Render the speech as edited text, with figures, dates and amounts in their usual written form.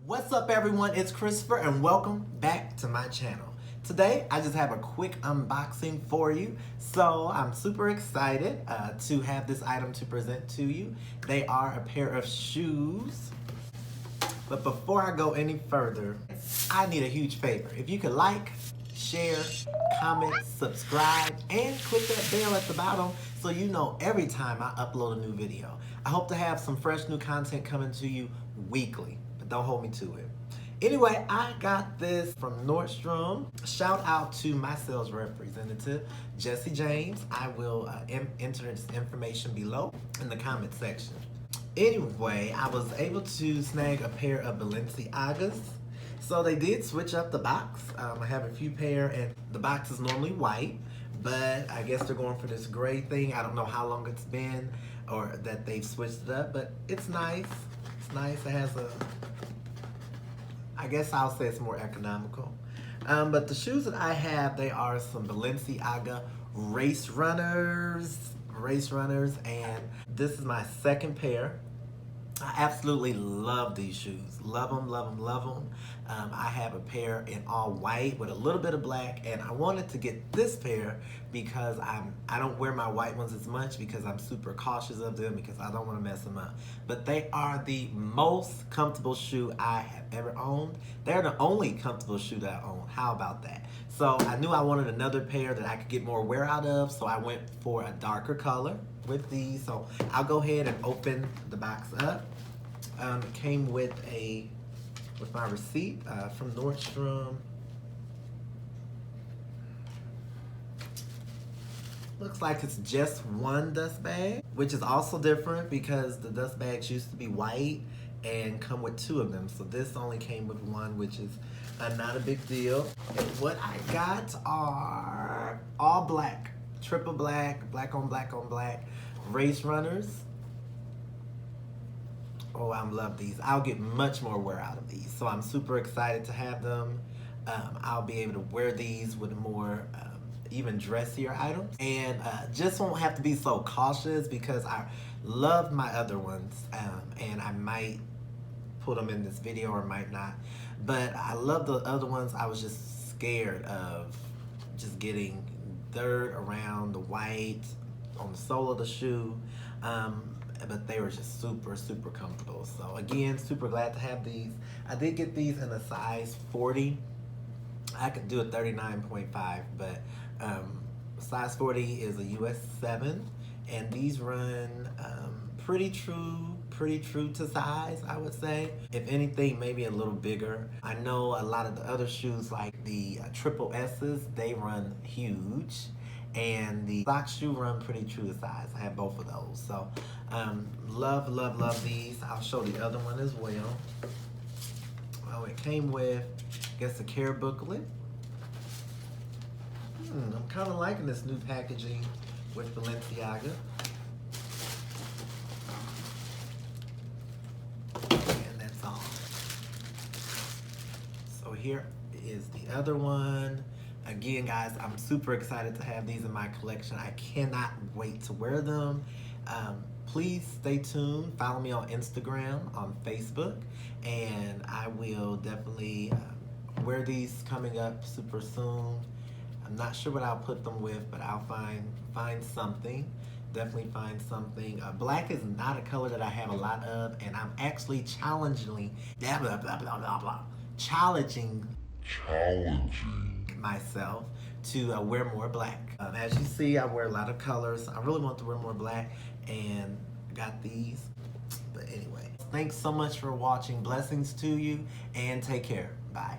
What's up everyone, it's Christopher and welcome back to my channel. Today I just have a quick unboxing for you, so I'm super excited to have this item to present to you. They are a pair of shoes. But before I go any further, I need a huge favor. If you could like, share, comment, subscribe, and click that bell at the bottom so you know every time I upload a new video. I hope to have some fresh new content coming to you weekly, but don't hold me to it. Anyway, I got this from Nordstrom. Shout out to my sales representative, Jesse James. I will enter this information below in the comment section. Anyway, I was able to snag a pair of Balenciagas. So they did switch up the box. I have a few pair and the box is normally white, but I guess they're going for this gray thing. I don't know how long it's been or that they've switched it up, but it's nice. It's nice. It has a, I guess I'll say it's more economical. But the shoes that I have, they are some Balenciaga race runners, and this is my second pair. I absolutely love these shoes. Love them, love them, love them. I have a pair in all white with a little bit of black, and I wanted to get this pair because I don't wear my white ones as much because I'm super cautious of them because I don't want to mess them up. But they are the most comfortable shoe I have ever owned. They're the only comfortable shoe that I own. How about that? So I knew I wanted another pair that I could get more wear out of, so I went for a darker color with these. So I'll go ahead and open the box up. It came with my receipt from Nordstrom. Looks like it's just one dust bag, which is also different because the dust bags used to be white and come with two of them. So this only came with one, which is not a big deal. And what I got are all black, triple black, black on black on black race runners. Oh, I love these. I'll get much more wear out of these. So I'm super excited to have them. I'll be able to wear these with more even dressier items. And just won't have to be so cautious because I love my other ones. And I might put them in this video or might not. But I love the other ones. I was just scared of just getting dirt around the white on the sole of the shoe. But they were just super, super comfortable. So again, super glad to have these. I did get these in a size 40. I could do a 39.5, but size 40 is a US 7, and these run pretty true to size, I would say. If anything, maybe a little bigger. I know a lot of the other shoes like the triple S's, they run huge. And the sock shoe run pretty true to size. I have both of those. So love, love, love these. I'll show the other one as well. Oh, it came with, I guess, a care booklet. I'm kind of liking this new packaging with Balenciaga. And that's all. So here is the other one. Again, guys, I'm super excited to have these in my collection. I cannot wait to wear them. Please stay tuned. Follow me on Instagram, on Facebook, and I will definitely wear these coming up super soon. I'm not sure what I'll put them with, but I'll find something. Definitely find something. Black is not a color that I have a lot of, and I'm actually challenging myself to wear more black. As you see, I wear a lot of colors. I really want to wear more black, and I got these. But anyway, thanks so much for watching. Blessings to you, and take care. Bye.